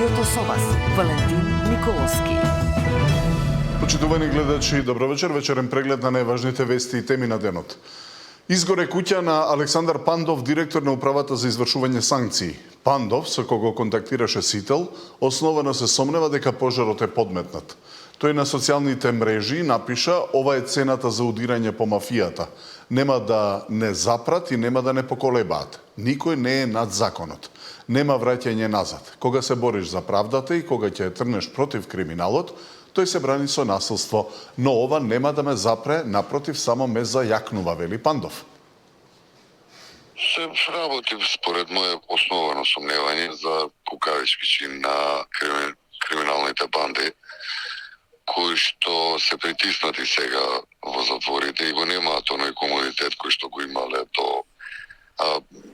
студиото со вас, Валентин Николовски. Почитувани гледачи, добро вечер. Вечерен преглед на најважните вести и теми на денот. Изгоре куќа на Александар Пандов, директор на Управата за извршување санкции. Пандов, со кого контактираше Сител, основано се сомнева дека пожарот е подметнат. Тој на социјалните мрежи напиша: ова е цената за удирање по мафијата. Нема да не запрат и нема да не поколебаат. Никој не е над законот. Нема враќање назад. Кога се бориш за правдата и кога ќе трнеш против криминалот, тој се брани со насилство, но ова нема да ме запре, напротив, само ме зајакнува, вели Пандов. Се работи според моје основано сомневање за кукавички чин на криминалните банди, кои што се притиснати сега во затворите и го немаат оној комодитет кој што го имале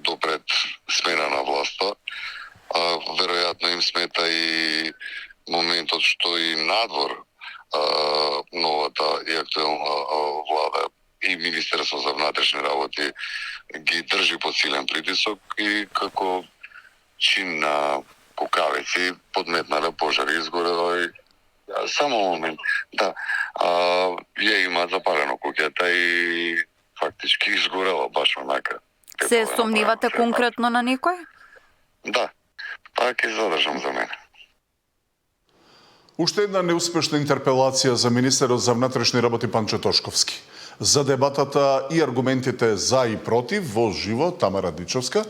до пред смена на власта. Веројатно им смета и моментот што и надвор новата и актуелна влада и Министерство за внатрешни работи ги држи под силен притисок и како чин на кукавици подметнале пожари, изгорела и само момент. Да, ја има запалено куќата и фактички изгорела баш онака. Се сомнивате конкретно на некој? Да, па ќе задржам за мене. Уште една неуспешна интерпелација за министерот за внатрешни работи Панчо Тошковски. За дебатата и аргументите за и против во живо Тамара Дичовска.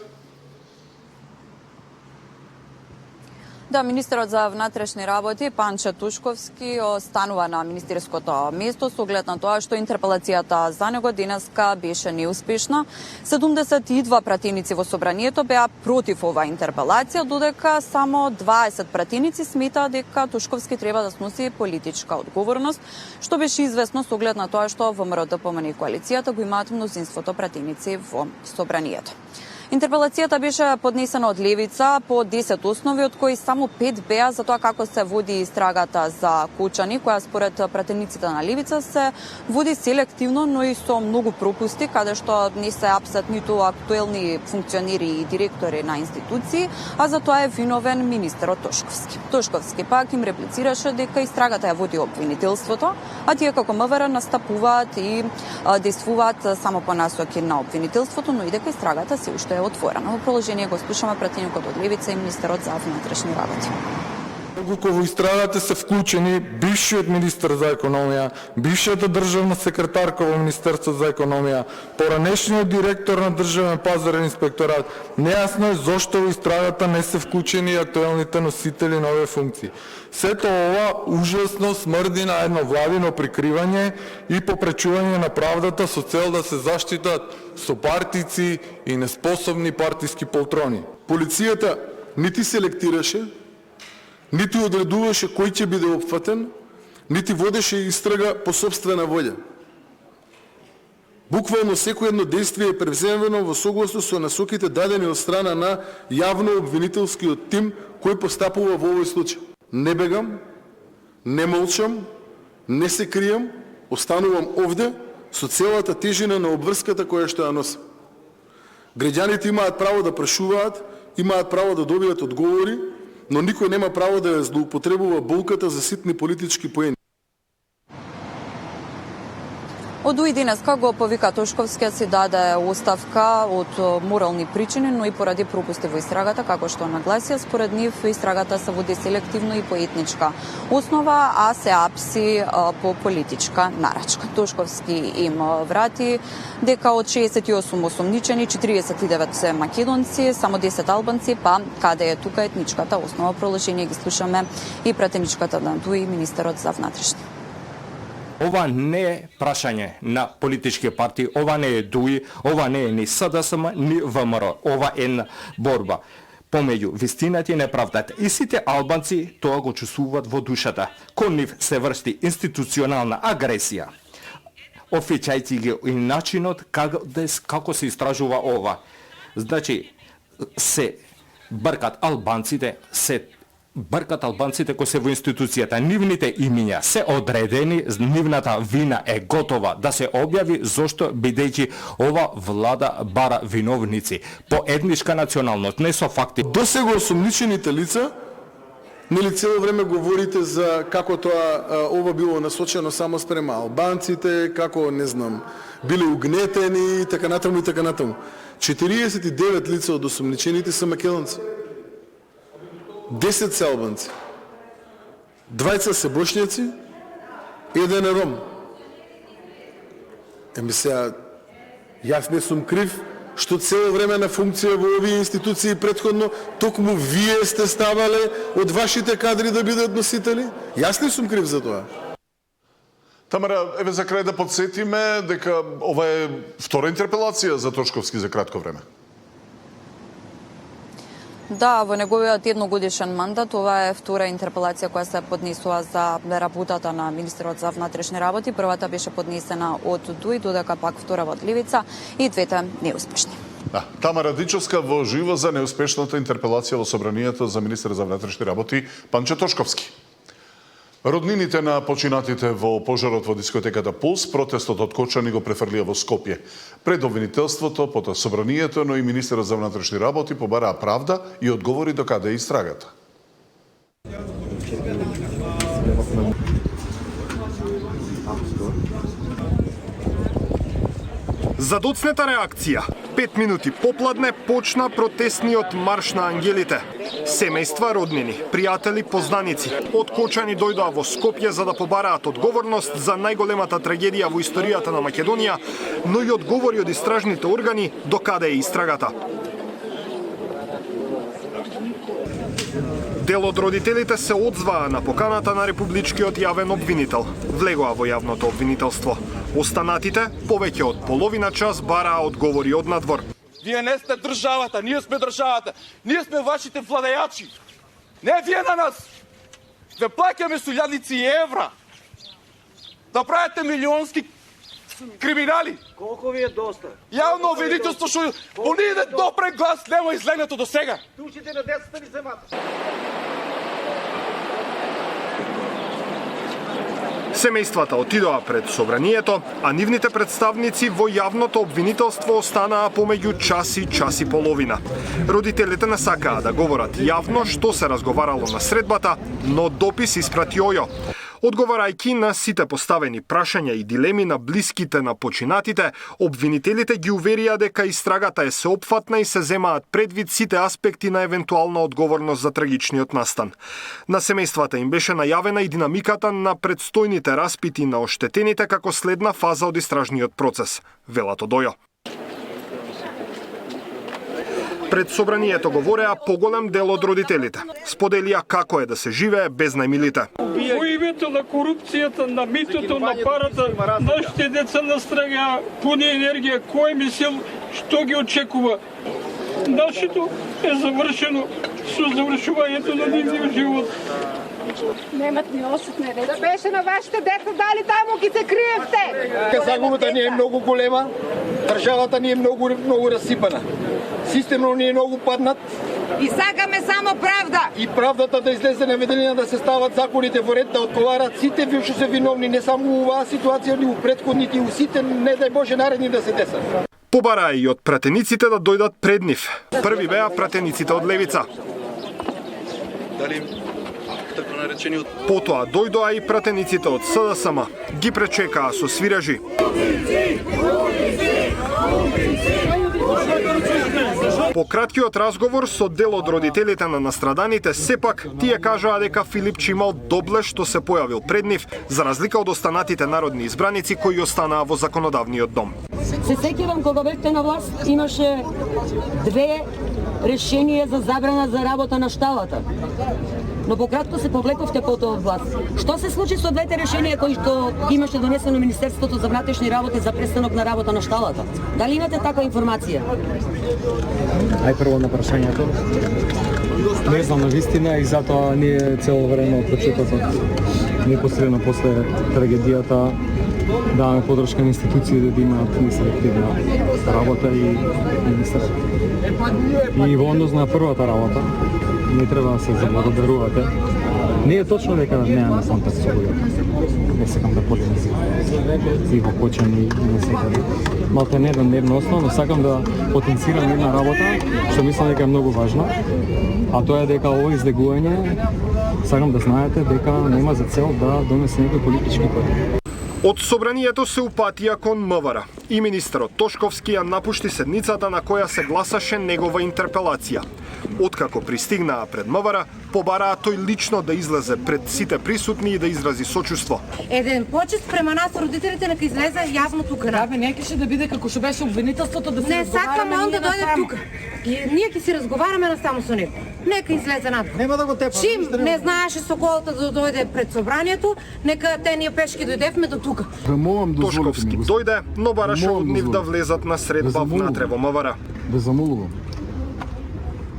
Да, министерот за внатрешни работи Панчо Тошковски останува на министерското место со оглед на тоа што интерпелацијата за него денеска беше неуспешна. 72 пратеници во собранието беа против оваа интерпелација, додека само 20 пратеници сметаат дека Тошковски треба да сноси политичка одговорност, што беше известно со оглед на тоа што ВМРО ДПМН и коалицијата го имаат мнозинството пратеници во собранието. Интерпелацијата беше поднесена од левица по 10 основи, од кои само 5 беа за тоа како се води истрагата за Кочани, која според пратениците на левица се води селективно, но и со многу пропусти, каде што не се апсат ниту актуелни функционери и директори на институции, а за тоа е виновен министерот Тошковски. Тошковски пак им реплицираше дека истрагата ја води обвинителството, а тие како МВР настапуваат и действуваат само по насоки на обвинителството, но и дека истрагата се уште е отворено. Во продолжение го слушаме пратеникот од левица и министерот за внатрешни работи. Доколку во истрагата се вклучени бившиот министер за економија, бившата државна секретарка во Министерството за економија, поранешниот директор на Државен пазарен инспекторат, нејасно е зошто во истрагата не се вклучени актуелните носители на овие функции. Сето ова ужасно смрди на едно владино прикривање и попречување на правдата со цел да се заштитат сопартици и неспособни партиски полтрони. Полицијата нити селектираше, нити одредуваше кој ќе биде опфатен, нити водеше истрага по сопствена волја. Буквално секој едно действие е превземено во согласно со насоките дадени од страна на јавно обвинителскиот тим кој постапува во овој случај. Не бегам, не молчам, не се кријам, останувам овде со целата тежина на обврската која што ја носам. Граѓаните имаат право да прашуваат, имаат право да добијат одговори, но никој нема право да ја злоупотребува болката за ситни политички поени. Од уи денеска го повика Тошковски си даде оставка од морални причини, но и поради пропусти во истрагата, како што нагласија, според нив истрагата се води селективно и по етничка основа, а се апси по политичка нарачка. Тошковски им врати дека од 68 осомничени, 49 се македонци, само 10 албанци, па каде е тука етничката основа? Продолжение ги слушаме и пратеничката на ДУИ, министерот за внатрешни. Ова не е прашање на политички партии, ова не е ДУИ, ова не е ни СДСМ, ни ВМРО. Ова е борба помеѓу вистината и неправдата. И сите албанци тоа го чувствуваат во душата. Кон нив се врши институционална агресија, офиќајќи ги и начинот како се истражува ова. Значи, се бркат албанците кои се во институцијата, нивните имиња се одредени, нивната вина е готова да се објави, зошто бидејќи ова влада бара виновници по етничка националност, не со факти. Досега осомничените лица Нели цело време говорите за како тоа ова било насочено само спрема албанците, како не знам, биле угнетени и така натаму и така натаму. 49 лица од осомничените се македонци. 10 се албанци. 2 се бошњаци, 1 е ром. Сега, јас не сум крив што цело време на функција во овие институции претходно токму вие сте ставале од вашите кадри да бидат носители? Јас не сум крив за тоа. Тамара, еве за крај да подсетиме дека ова е втора интерпелација за Тошковски за кратко време. Да, во неговиот едногодишен мандат ова е втора интерпелација која се поднесува за работата на министерот за внатрешни работи. Првата беше поднесена од ДУИ, додека пак втора од Левица и двете неуспешни. Да, Тамара Дичовска во живо за неуспешната интерпелација во собранието за министер за внатрешни работи Панче Тошковски. Роднините на починатите во пожарот во дискотеката Пулс, протестот од Кочани го префрлија во Скопје. Пред обвинителството, потоа собранието, но и министерот за внатрешни работи побараа правда и одговори до каде е истрагата. За доцнета реакција, 5 минути попладне почна протестниот марш на ангелите. Семејства, роднини, пријатели, познаници од Кочани дојдоа во Скопје за да побараат одговорност за најголемата трагедија во историјата на Македонија, но и одговори од истражните органи до каде е истрагата. Дел од родителите се одзваа на поканата на републичкиот јавен обвинител. Влегоа во јавното обвинителство. Останатите, повеќе од половина час, бараа одговори од надвор. Вие не сте државата, ние сме државата. Ние сме вашите владејачи. Не вие на нас. Ве плаќаме со илјадници евра. Да правите милионски криминали. Колку ви е доста? Јавно обвинителство што пониде допред глас нема излегнато до сега. Тучите на децата ни земата. Семејствата отидоа пред собранието, а нивните представници во јавното обвинителство останаа помеѓу час и половина. Родителите не сакаа да говорат јавно што се разговарало на средбата, но допис испрати Ојо. Одговарајќи на сите поставени прашања и дилеми на блиските на починатите, обвинителите ги уверија дека истрагата е сеопфатна и се земаат предвид сите аспекти на евентуална одговорност за трагичниот настан. На семејствата им беше најавена и динамиката на предстојните распити на оштетените како следна фаза од истражниот процес, велат од Ојо. Пред собранието говореа поголем дел од родителите. Споделија како е да се живее без најмилите. Во името на корупцијата, на митото, на парата, нашите деца настрагаа пуни енергија, кој мисел што ги очекува. Нашето е завршено со завршувањето на нивниот живот. Немат ни осуд на деца. Беше на вашите деца, дали таму ги се криевте? Загубата ни е многу голема, државата ни е многу расипана. Системно ни е многу паднат. И сакаме само правда. И правдата да излезе на виделина, да се стават законите во ред, да одговарат сите што се виновни, не само у оваа ситуација, ни у претходните, и у сите, не дај Боже, наредни да се десат. Побараа и од пратениците да дојдат пред нив. Први беа пратениците од Левица. Потоа дојдоа и пратениците од СДСМ. Ги пречекаа со свиражи. По краткиот разговор со дел од родителите на настраданите, сепак тие кажаа дека Филипче имал доблеж што се појавил пред нив, за разлика од останатите народни избраници кои останаа во законодавниот дом. Се сеќавам кога бевте на власт, имаше 2 решенија за забрана за работа на шталата. Но пократко се повлековте потоа од власт. Што се случи со 2 решенија кои што имаше донесено Министерството за внатрешни работи за престанок на работа на шталата? Дали имате таква информација? Ај прво на прашањето. Не знам на вистина и затоа ние цело време од почетокот, непосредно после трагедијата, даваме подршка на институциите да имаат и селективна работа и министер. И во однос на првата работа, не треба да се заблагодарувате. Не е точно дека немаме контакт со луѓето. Не сакам да полемизирам. И во почани и не секаде. Малку не на дневна основа, но сакам да потенцирам една работа, што мислам дека е многу важна, а тоа е дека ово издегување, сакам да знаете дека нема за цел да донесе некои политички пари. Од собранието се упатија кон МВР и министерот Тошковски ја напушти седницата на која се гласаше негова интерпелација. Откако пристигнаа пред МВР, побараа тој лично да излезе пред сите присутни и да изрази сочувство. Еден почест према нас родителите нека излезе јавно тука. Да, бе, не ќе да биде како што беше обвинителството да се не сакаме он да дојде тука. Ние ќе си разговараме на само со него. Нека излезе надвор. Нема да го тепа. Чим не знаеше Соколата да дојде пред собранието, нека те ние пешки дојдевме до тука. Тошковски дојде, но бараше од нив да влезат на средба внатре во МВР. Да замолувам.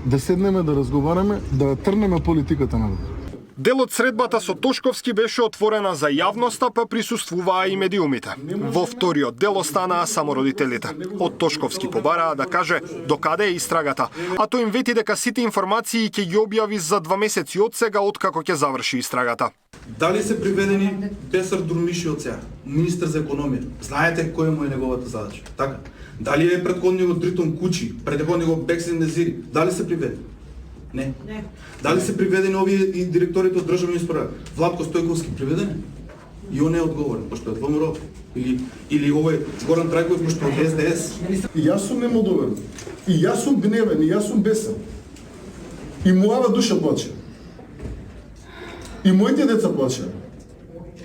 Да седнеме да разговараме, да трнеме политиката на Дел од средбата со Тошковски беше отворена за јавноста, па присуствуваа и медиумите. Во вториот дел останаа само родителите. Од Тошковски побараа да каже докаде е истрагата, а тој им вети дека сите информации ќе ги објави за 2 месеци од сега откако ќе заврши истрагата. Дали се приведени Бесар Дурмиши од сега, министер за економија? Знаете кој му е неговата задача, така? Дали е предходниот Дритон Кучи, предходниот Бексен Незири, дали се приведени? Не. Дали се приведени овие и директорите од државни исправа? Владко Стојковски приведени? И он не е одговорен, пошто е од ВМРО. Или овој Горан Трајковиќ, пошто е од СДС. И јас сум немодовен. И јас сум гневен, и јас сум бесен. И мојава душа плаче. И моите деца плачеа.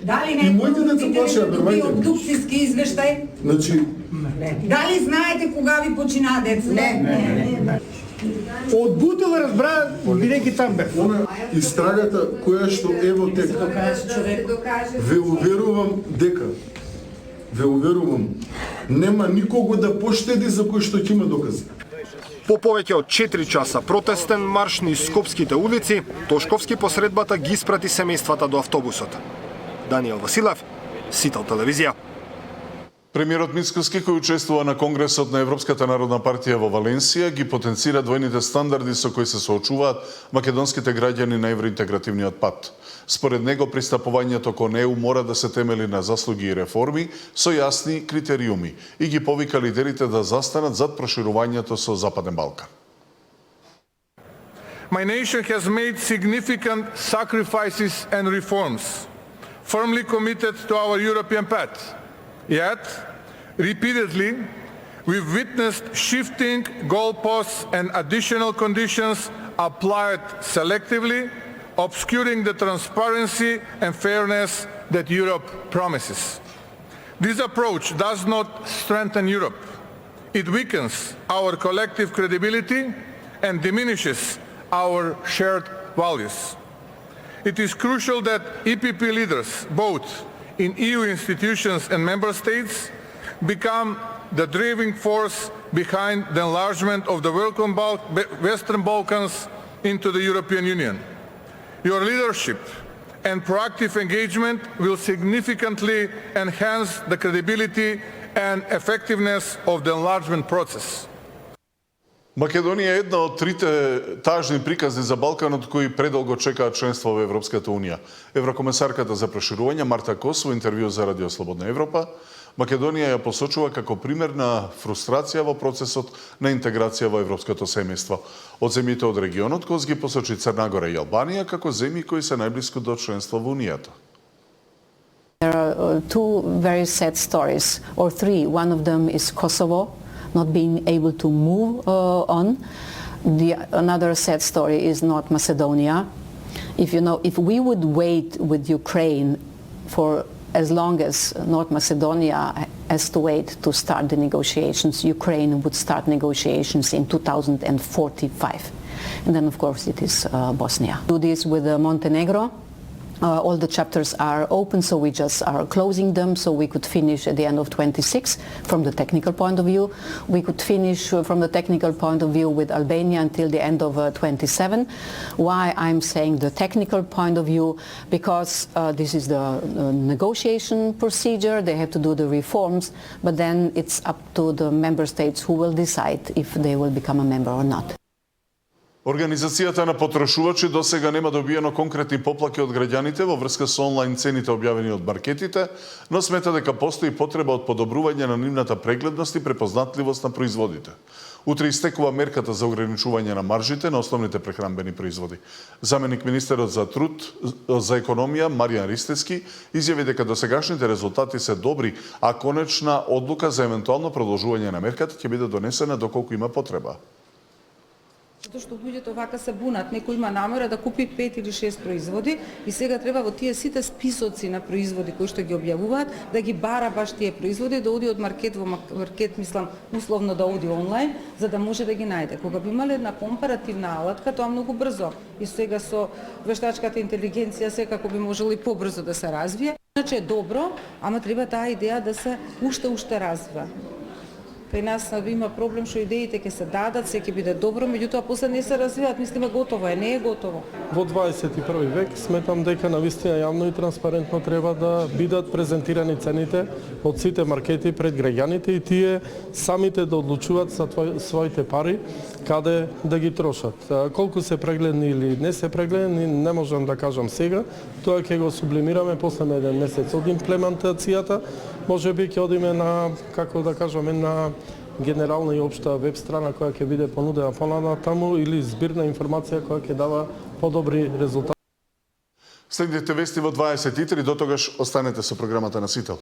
Дали и моите деца плачеа, верувајте. Обдукцијски извештај? Значи, дали знаете кога ви починаа деца? Не. Од Бутел разбра, бидејќи там бев. Истрагата која што е во тек. Ве уверувам дека, нема никого да поштеди за кој што ќе има докази. По повеќе од 4 часа протестен марш низ скопските улици, Тошковски по средбата ги испрати семејствата до автобусот. Даниел Василев, Сител телевизија. Премиерот Мицкоски, кој учествува на Конгресот на Европската народна партија во Валенсија, ги потенцира двојните стандарди со кои се соочуваат македонските граѓани на евроинтегративниот пат. Според него, пристапувањето кон ЕУ мора да се темели на заслуги и реформи со јасни критериуми и ги повика лидерите да застанат зад проширувањето со Западен Балкан. My nation has made significant sacrifices and reforms, firmly committed to our European path. Yet, repeatedly, we've witnessed shifting goalposts and additional conditions applied selectively, obscuring the transparency and fairness that Europe promises. This approach does not strengthen Europe. It weakens our collective credibility and diminishes our shared values. It is crucial that EPP leaders, both in EU institutions and member states, become the driving force behind the enlargement of the Western Balkans into the European Union. Your leadership and proactive engagement will significantly enhance the credibility and effectiveness of the enlargement process. Македонија е една од трите тажни приказни за Балканот кои предолго чекаат членство во Европската Унија. Еврокомесарката за проширување Марта Кос во интервју за Радио Слободна Европа, Македонија ја посочува како пример на фрустрација во процесот на интеграција во европското семејство. Од земјите од регионот Кос ги посочи Црна Гора и Албанија како земји кои се најблиску до членство во Унијата. There are two very sad stories, or three. One of them is Kosovo not being able to move on. Another sad story is North Macedonia. If we would wait with Ukraine for as long as North Macedonia has to wait to start the negotiations, Ukraine would start negotiations in 2045. And then, of course, it is Bosnia. Do this with Montenegro. All the chapters are open, so we just are closing them, so we could finish at the end of 26 from the technical point of view. We could finish from the technical point of view with Albania until the end of 27. Why I'm saying the technical point of view? Because this is the negotiation procedure, they have to do the reforms, but then it's up to the member states who will decide if they will become a member or not. Организацијата на потрошувачи досега нема добиено конкретни поплаки од граѓаните во врска со онлайн цените објавени од маркетите, но смета дека постои потреба од подобрување на нивната прегледност и препознатливост на производите. Утре истекува мерката за ограничување на маржите на основните прехранбени производи. Заменик министерот за труд, за економија Маријан Ристевски изјави дека досегашните резултати се добри, а конечна одлука за евентуално продолжување на мерката ќе биде донесена доколку има потреба. Затоа што луѓето вака се бунат, некој има намера да купи 5 или 6 производи и сега треба во тие сите списоци на производи кои што ги објавуваат да ги бара баш тие производи, да оди од маркет во маркет, мислам, условно да оди онлайн, за да може да ги најде. Кога би имале една компаративна алатка, тоа многу брзо и сега со вештачката интелигенција секако би можело и побрзо да се развие. Иначе е добро, ама треба таа идеја да се уште развива. Кај нас има проблем што идеите ќе се дадат, се ќе биде добро, меѓутоа после не се развиваат, мислиме готово е, не е готово. Во 21 век сметам дека навистина јавно и транспарентно треба да бидат презентирани цените од сите маркети пред граѓаните и тие самите да одлучуваат за своите пари каде да ги трошат. Колку се прегледни или не се прегледни, не можам да кажам сега, тоа ќе го сублимираме после еден месец од имплементацијата. Може би ќе одиме на, како да кажаме, на генерална и општа веб страна која ќе биде понудена понатаму или збирна информација која ќе дава подобри резултати. Следите вести во 23, дотогаш останете со програмата на Сител.